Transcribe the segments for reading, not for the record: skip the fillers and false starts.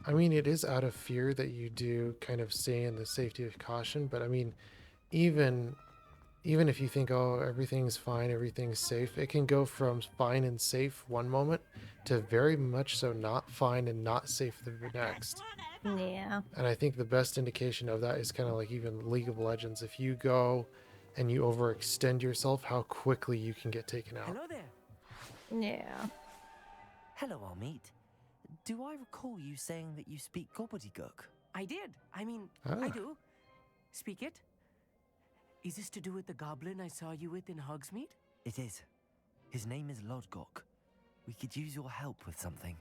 I mean, it is out of fear that you do kind of stay in the safety of caution, but I mean, even even if you think, oh, everything's fine, everything's safe, it can go from fine and safe one moment to very much so not fine and not safe the next. Yeah. And I think the best indication of that is kind of like even League of Legends. If you go and you overextend yourself, how quickly you can get taken out. Hello there. Yeah. Hello, Amit. Do I recall you saying that you speak Gobbledegook? I did. I mean, I Ah, do. Speak it. Is this to do with the goblin I saw you with in Hogsmeade? It is. His name is Lodgok. We could use your help with something.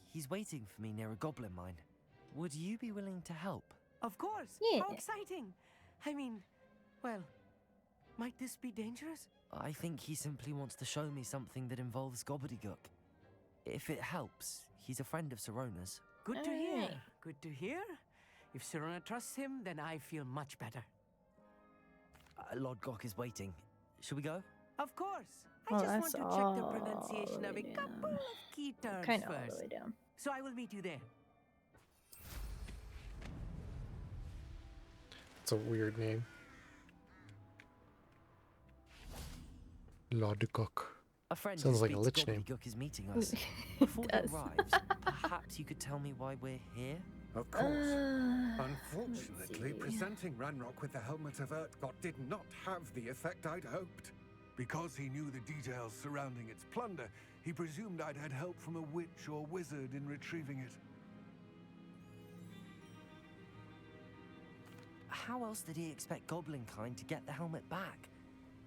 He's waiting for me near a goblin mine. Would you be willing to help? Of course. Yeah. How exciting. I mean, well, might this be dangerous? I think he simply wants to show me something that involves Gobbledegook. If it helps, he's a friend of Sirona's. Good to hear. Alright. Good to hear. If Sirona trusts him, then I feel much better. Lodgok is waiting. Should we go? Of course. I Well, just that's want to check the all pronunciation the of way a couple down. of key terms Kind of all first. the way down. So I will meet you there. it's a weird name. Lodgok. A friend Sounds who like a speaks lich name. Gobbledegook is meeting us. It Before he does. arrives, perhaps you could tell me why we're here? Of course. Let's Unfortunately, see. presenting Ranrock with the Helmet of Urtkot did not have the effect I'd hoped. Because he knew the details surrounding its plunder, he presumed I'd had help from a witch or wizard in retrieving it. How else did he expect Goblinkind to get the helmet back?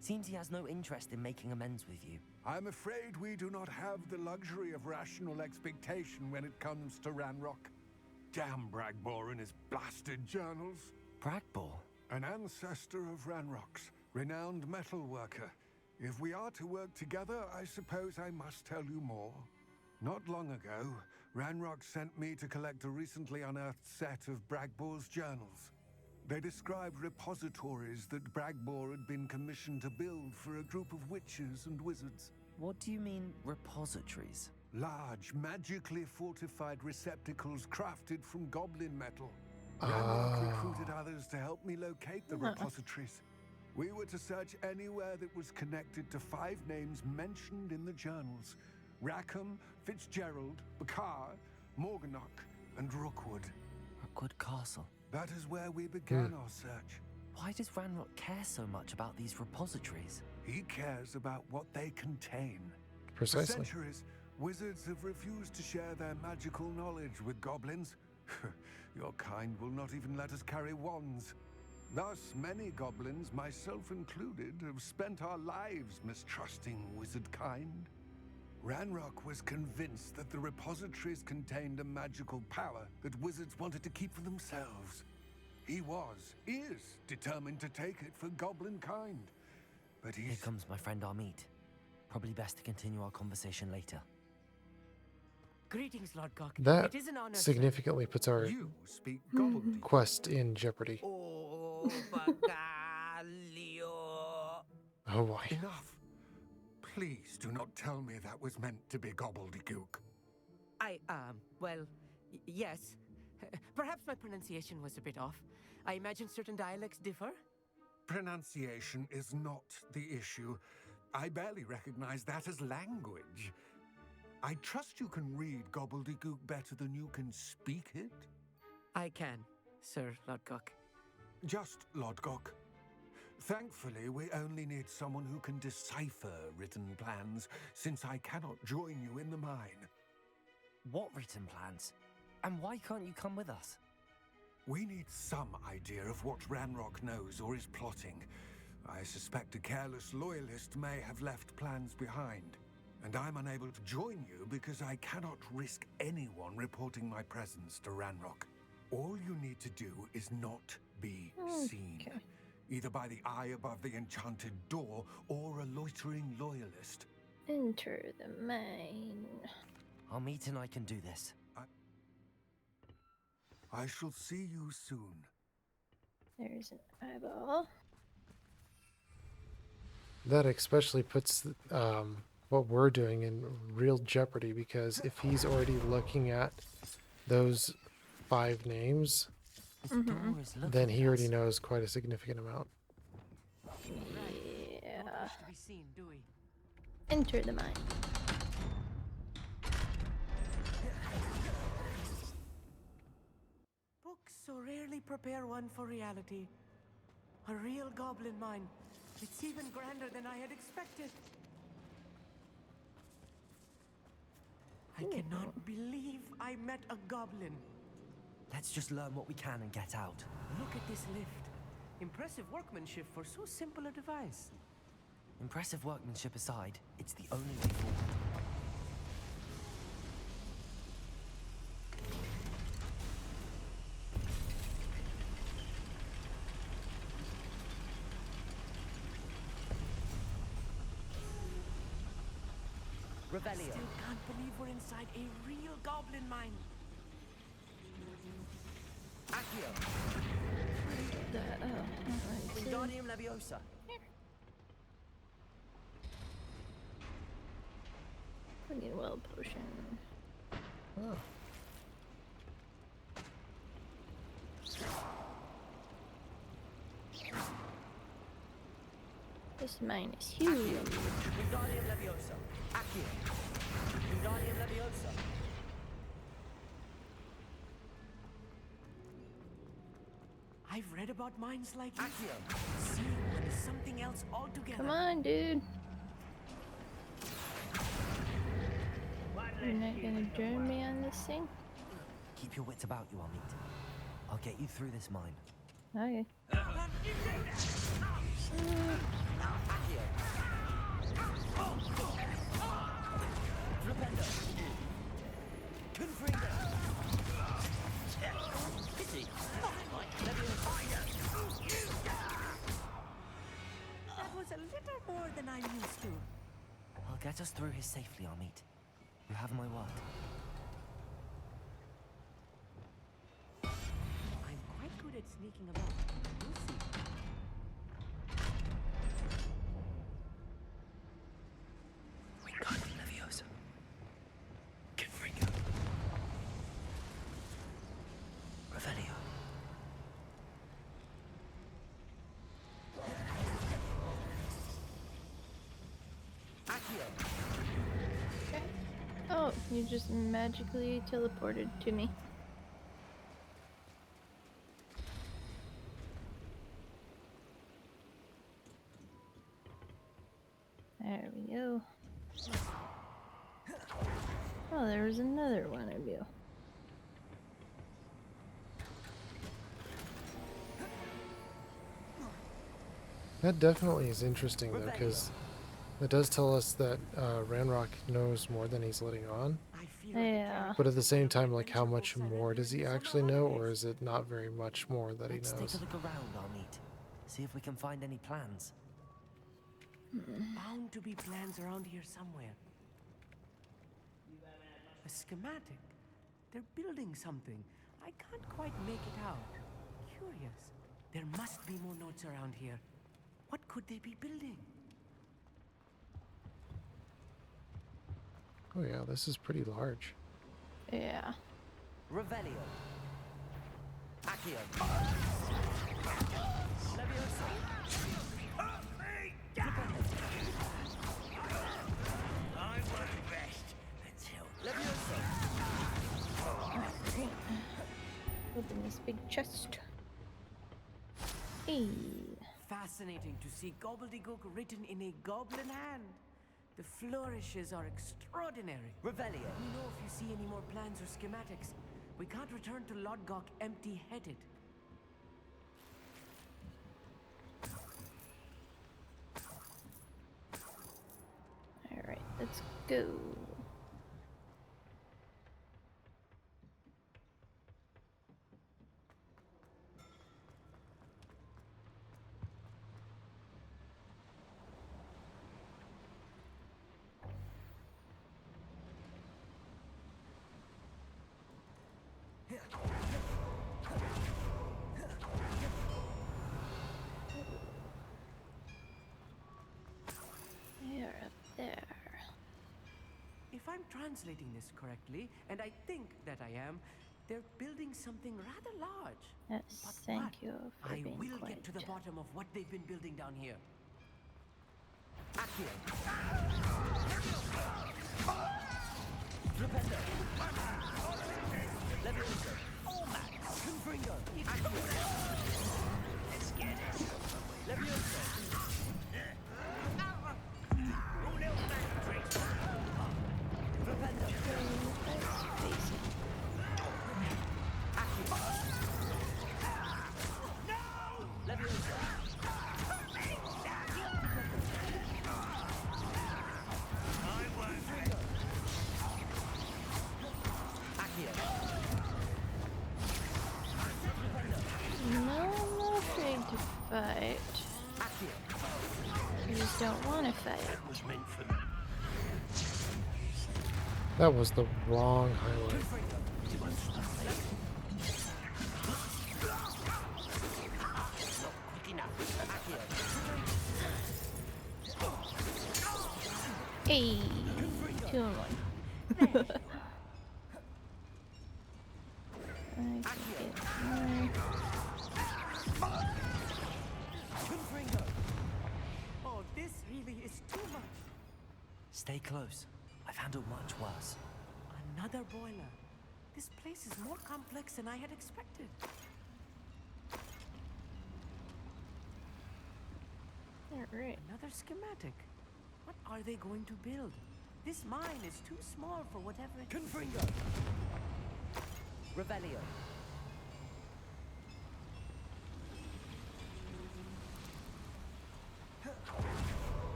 Seems he has no interest in making amends with you. I'm afraid we do not have the luxury of rational expectation when it comes to Ranrock. Damn Bragbor and his blasted journals. Bragbor? An ancestor of Ranrock's, renowned metal worker. If we are to work together, I suppose I must tell you more. Not long ago, Ranrock sent me to collect a recently unearthed set of Bragbor's journals. They described repositories that Bragbor had been commissioned to build for a group of witches and wizards. What do you mean, repositories? Large, magically fortified receptacles crafted from goblin metal. Ranrock recruited others to help me locate the repositories. We were to search anywhere that was connected to 5 names mentioned in the journals: Rackham, Fitzgerald, Bakar, Morganach, and Rookwood. Rookwood Castle. That is where we began our search. Why does Ranrock care so much about these repositories? He cares about what they contain. For Precisely. centuries, wizards have refused to share their magical knowledge with goblins. Your kind will not even let us carry wands. Thus, many goblins, myself included, have spent our lives mistrusting wizard kind. Ranrock was convinced that the repositories contained a magical power that wizards wanted to keep for themselves. He is determined to take it for goblin kind. But Here he's... comes my friend Amit. Probably best to continue our conversation later. Greetings, Lodgok. That It is an honor, significantly puts our You speak gobbledygook. quest in jeopardy. Oh, Bagalio. Oh boy. Enough. Please do not tell me that was meant to be gobbledygook. Yes. Perhaps my pronunciation was a bit off. I imagine certain dialects differ. Pronunciation is not the issue. I barely recognize that as language. I trust you can read gobbledygook better than you can speak it. I can, Sir Lodgok. Just Lodgok. Thankfully, we only need someone who can decipher written plans, since I cannot join you in the mine. What written plans? And why can't you come with us? We need some idea of what Ranrock knows or is plotting. I suspect a careless loyalist may have left plans behind. And I'm unable to join you because I cannot risk anyone reporting my presence to Ranrock. All you need to do is not be seen. Okay. Either by the eye above the enchanted door or a loitering loyalist. Enter the mine. Amit and I can do this. I shall see you soon. There's an eyeball. That especially puts what we're doing in real jeopardy, because if he's already looking at those 5 names, This Mhm. door is looking then he at already us. knows quite a significant amount. Yeah. Not much to be seen, do we? Enter the mine. Books so rarely prepare one for reality. A real goblin mine. It's even grander than I had expected. I cannot believe I met a goblin. Let's just learn what we can and get out. Look at this lift. Impressive workmanship for so simple a device. Impressive workmanship aside, it's the only way forward. I still can't believe we're inside a real goblin mine. Accio! Alright, so Wingardium Leviosa! fucking well potion. Oh. This mine is huge. Wingardium Leviosa! Accio! Wingardium Leviosa! I've read about mines like this. Accio! Seeing one is something else altogether. Come on, dude. You're not gonna join me on this thing? Keep your wits about you, Amit. I'll get you through this mine. Okay. Accio! Flipendo! Confringo! Pity! That was a little more than I'm used to. I'll get us through here safely, Amit. You have my word. I'm quite good at sneaking about. You'll see. Wingardium Leviosa. Confringo. Revelio. Accio. Okay. Oh, you just magically teleported to me. There we go. Oh, there was another one of you. That definitely is interesting, though, because it does tell us that Ranrock knows more than he's letting on. I feel Yeah. But at the same time, like, how much more does he actually know, or is it not very much more that he Let's take knows? a look around, Amit. See if we can find any plans. bound to be plans around here somewhere. A schematic. They're building something. I can't quite make it out. Curious. There must be more notes around here. What could they be building? Oh yeah, this is pretty large. Yeah. Revelio. Accio. Leviosa. I was best until Leviosa. Open this big chest. Hey. Fascinating to see Gobbledegook written in a goblin hand. The flourishes are extraordinary. Revelio. We know if you see any more plans or schematics. We can't return to Lodgok empty-headed. Alright, let's go. You're up there. If I'm translating this correctly, and I think that I am, They're building something rather large. Yes, But thank what? you for I being will quiet. get to the bottom of what they've been building down here. Accio. Flipendo. Levioso. All Max. Confringo. Accio. Let's get it. Levioso. Flipendo. Let's face it. Accio. Levioso. No, I'm not afraid to fight. I just don't want to fight. That was the wrong highlight. Hey, 2 and 1. I can get more. Oh, this really is too much. Stay close. I've handled much worse. Another boiler. This place is more complex than I had expected. Alright. Another schematic. What are they going to build? This mine is too small for whatever it is. Confringo. Revelio.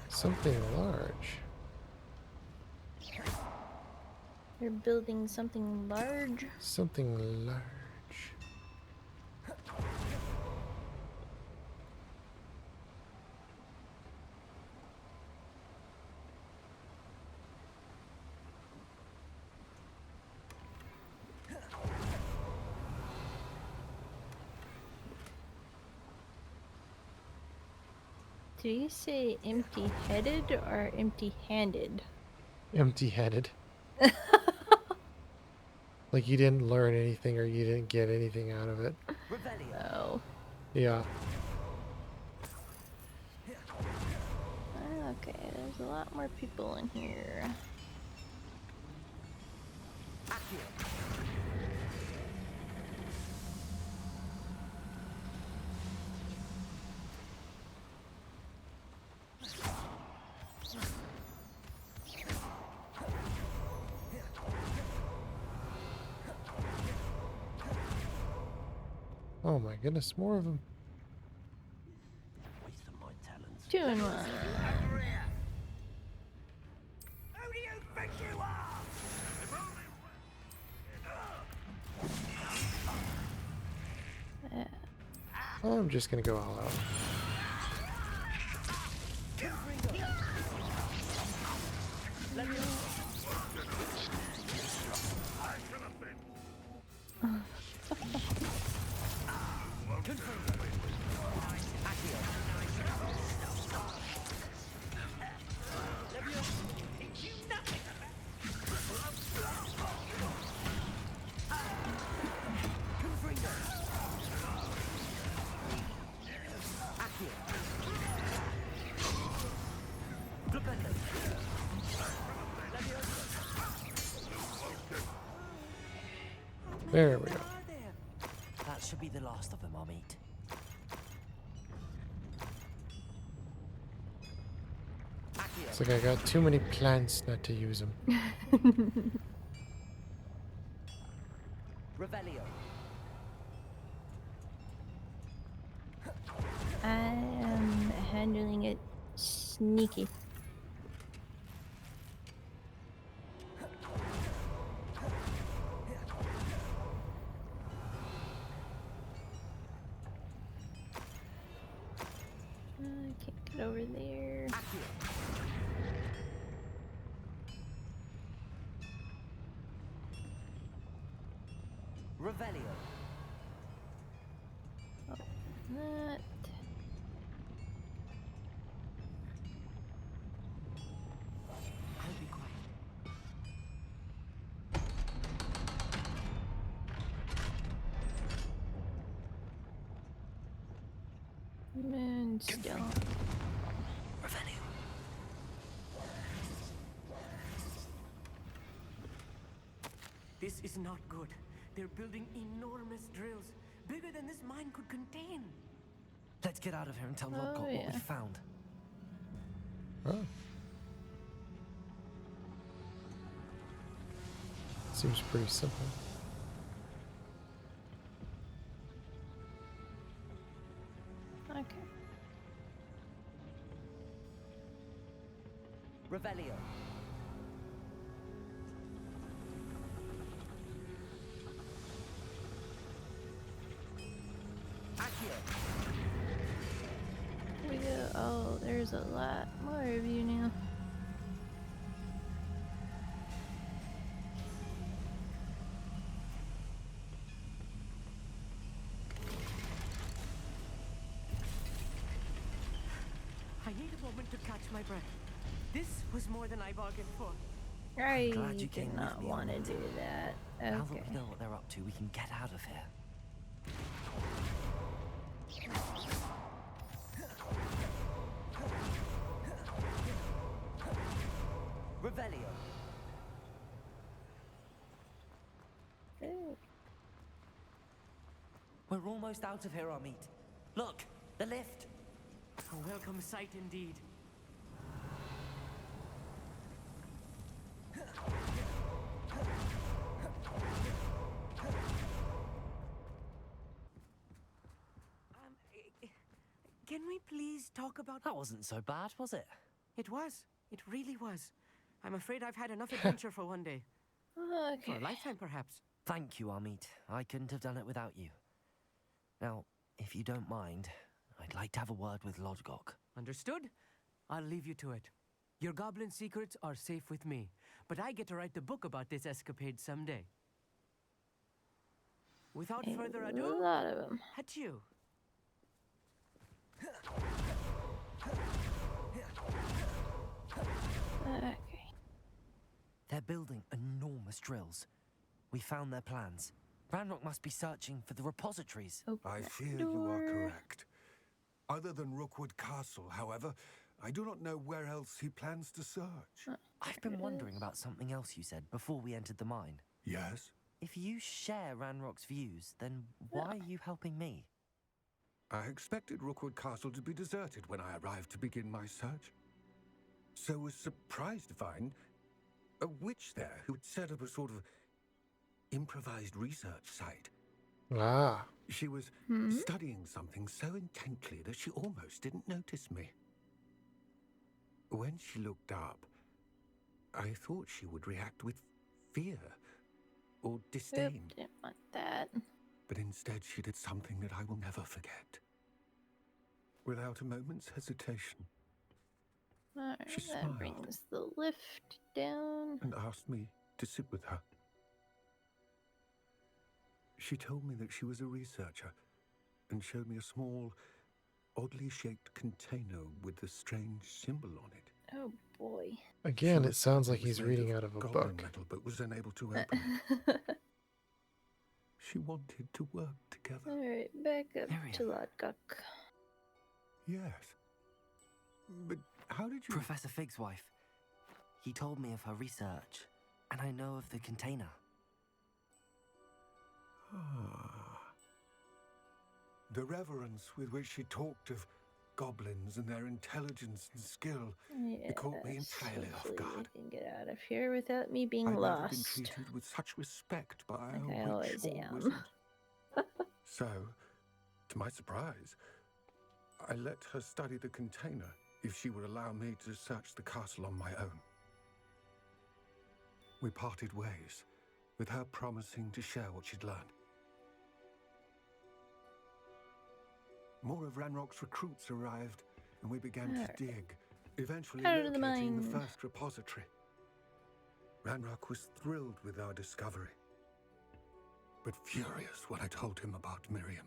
Something large. You're building something large. Something large. Do you say empty-headed or empty-handed? Empty-headed. Like you didn't learn anything or you didn't get anything out of it. Revelio. Oh. Yeah. Okay, there's a lot more people in here. Accio. Oh my goodness, more of them. 2 and 1. Who do you think you are? I'm just gonna go all out. There we go. That should be the last of them I'll meet. It's like I got too many plants not to use them. Revelio. I am handling it sneaky. I can't get over there. Revelio. That. I'll be quiet. Moonstone. Revelio. This is not good. They're building enormous drills, bigger than this mine could contain. Let's get out of here and tell Oh, Lodgok what yeah. we found. Oh. Seems pretty simple. Okay. Revelio. Accio. We go. Oh, there's a lot more of you now. I need a moment to catch my breath. This was more than I bargained for. I glad you did came with not me want to on do that. Now that Okay. we know what they're up to, we can get out of here. Revelio. Hey. We're almost out of here, Amit. Look, the lift. A welcome sight indeed. Can we please talk about... That wasn't so bad, was it? It was. It really was. I'm afraid I've had enough adventure for one day. For Okay. a lifetime, perhaps. Thank you, Amit. I couldn't have done it without you. Now, if you don't mind, I'd like to have a word with Lodgok. Understood? I'll leave you to it. Your goblin secrets are safe with me, but I get to write the book about this escapade someday. Without further A ado, lot of them. adieu. Okay. They're building enormous drills. We found their plans. Ranrock must be searching for the repositories. Open I that fear you are door. correct. Other than Rookwood Castle, however, I do not know where else he plans to search. I've been wondering about something else you said before we entered the mine. Yes? If you share Ranrock's views, then why are you helping me? I expected Rookwood Castle to be deserted when I arrived to begin my search. So was surprised to find a witch there who had set up a sort of improvised research site. Ah. She was studying something so intently that she almost didn't notice me. When she looked up, I thought she would react with fear or Oop, disdain. didn't want that. But instead she did something that I will never forget. Without a moment's hesitation, Alright, She that smiled. brings the lift down. and asked me to sit with her. She told me that she was a researcher and showed me a small, oddly shaped container with a strange symbol on it. Oh boy. Again, She it sounds like was he's made reading out of a goblin book. metal, but was unable to open it. She wanted to work together. Alright, back up Miriam. to Lodgok. Yes. But how did you... Professor Fig's wife. He told me of her research, and I know of the container. Ah. The reverence with which she talked of goblins and their intelligence and skill. Yes, caught me entirely off hopefully guard. we can get out of here without me being I'd never been lost. treated with such respect by Like a I witch always or am. wizard. So, to my surprise, I let her study the container if she would allow me to search the castle on my own. We parted ways, with her promising to share what she'd learned. More of Ranrock's recruits arrived, and we began Alright. to dig, eventually Out of the locating the mine. first repository. Ranrock was thrilled with our discovery, but furious when I told him about Miriam.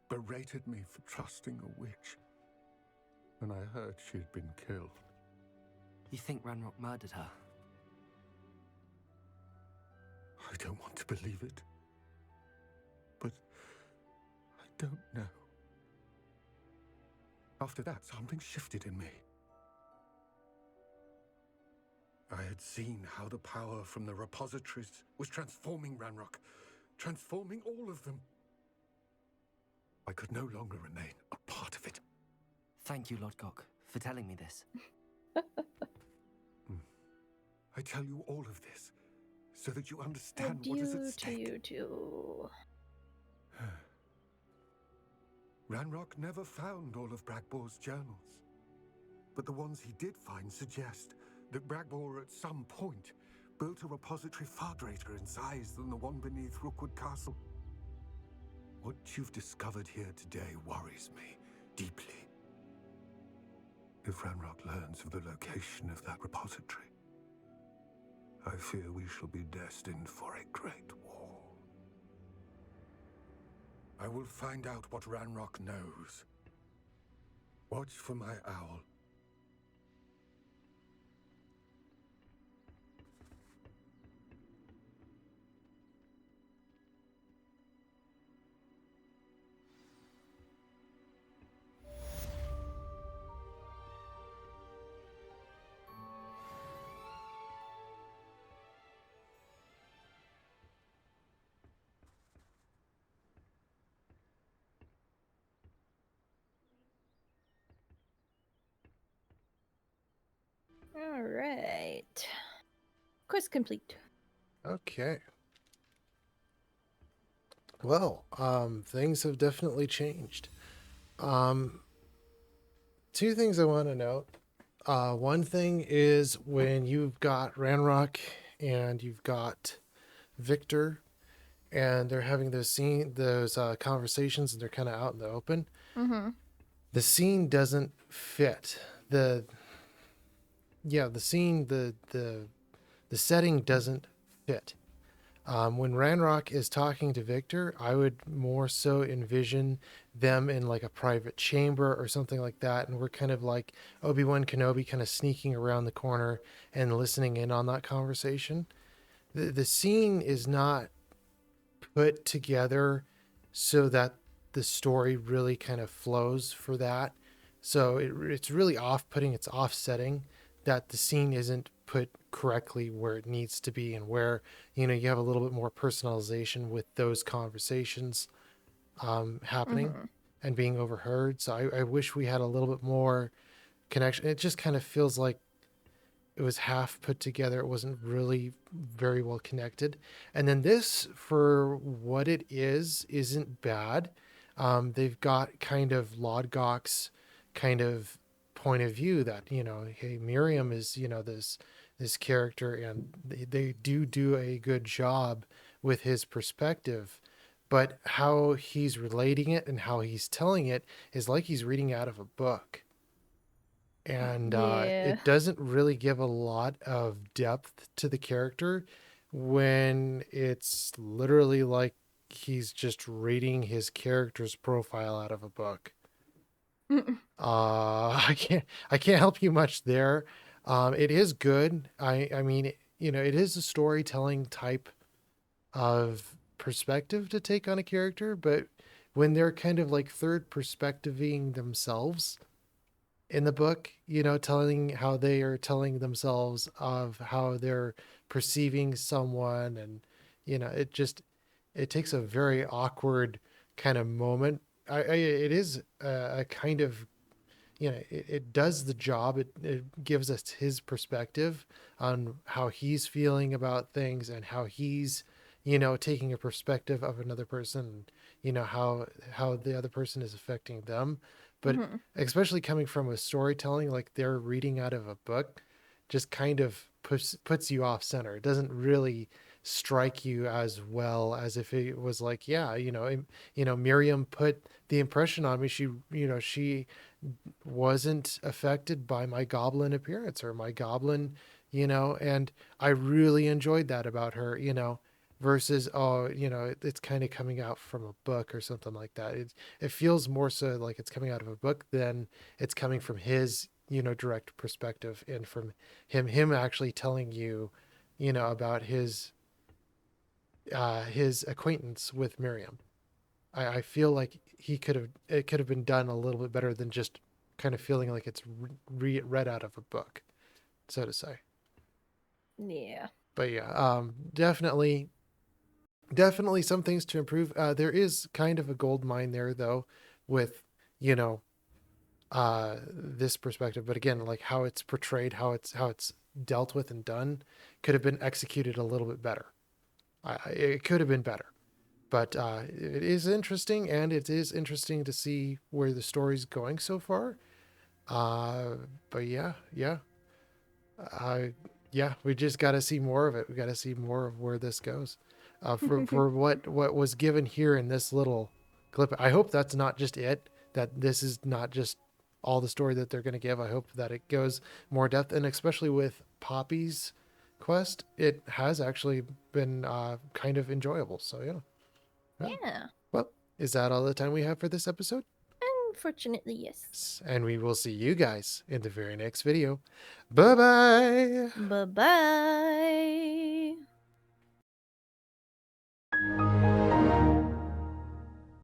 Berated me for trusting a witch, and I heard she had been killed. You think Ranrock murdered her? I don't want to believe it, but I don't know. After that, something shifted in me. I had seen how the power from the repositories was transforming Ranrock, transforming all of them. I could no longer remain a part of it. Thank you, Lodgok, for telling me this. I tell you all of this so that you understand what is at stake. You too. Ranrock never found all of Bragbor's journals, but the ones he did find suggest that Bragbor at some point built a repository far greater in size than the one beneath Rookwood Castle. What you've discovered here today worries me deeply. If Ranrock learns of the location of that repository, I fear we shall be destined for a great war. I will find out what Ranrock knows. Watch for my owl. All right. Quest complete. Okay. Well, things have definitely changed. Two things I want to note. One thing is when you've got Ranrock and you've got Victor, and they're having those conversations, and they're kind of out in the open. Mm-hmm. The scene doesn't fit. The setting doesn't fit. When Ranrock is talking to Victor, I would more so envision them in like a private chamber or something like that, and we're kind of like Obi-Wan Kenobi kind of sneaking around the corner and listening in on that conversation. The scene is not put together so that the story really kind of flows for that. So it's really off-putting, it's offsetting that the scene isn't put correctly where it needs to be, and where, you have a little bit more personalization with those conversations happening and being overheard. So I wish we had a little bit more connection. It just kind of feels like it was half put together. It wasn't really very well connected. And then this, for what it is, isn't bad. They've got kind of Lodgok's kind of point of view that, hey, Miriam is, this character, and they do a good job with his perspective, but how he's relating it and how he's telling it is like he's reading out of a book. And it doesn't really give a lot of depth to the character when it's literally like he's just reading his character's profile out of a book. I can't help you much there. It is good. I mean, it is a storytelling type of perspective to take on a character, but when they're kind of like third perspectiving themselves in the book, telling how they are telling themselves of how they're perceiving someone, and it takes a very awkward kind of moment. It is a kind of, it does the job. It gives us his perspective on how he's feeling about things, and how he's, taking a perspective of another person, how the other person is affecting them. But especially coming from a storytelling, like they're reading out of a book, just kind of puts you off center. It doesn't really strike you as well as if it was like, Miriam put the impression on me. She wasn't affected by my goblin appearance or my goblin, and I really enjoyed that about her, versus, it's kind of coming out from a book or something like that. It feels more so like it's coming out of a book than it's coming from his, direct perspective, and from him actually telling you, about his acquaintance with Miriam. I feel like it could have been done a little bit better than just kind of feeling like it's read out of a book, so to say. Yeah. But yeah, definitely some things to improve. There is kind of a gold mine there though, with, you know, this perspective. But again, like how it's portrayed, how it's dealt with and done, could have been executed a little bit better. It could have been better. But it is interesting, and it is interesting to see where the story's going so far. But uh, yeah, we just got to see more of it. We got to see more of where this goes. For what was given here in this little clip, I hope that's not just it. That this is not just all the story that they're going to give. I hope that it goes more depth, and especially with Poppy's quest, it has actually been kind of enjoyable. So yeah. Yeah. Well, is that all the time we have for this episode? Unfortunately, yes. And we will see you guys in the very next video. Bye bye. Bye bye.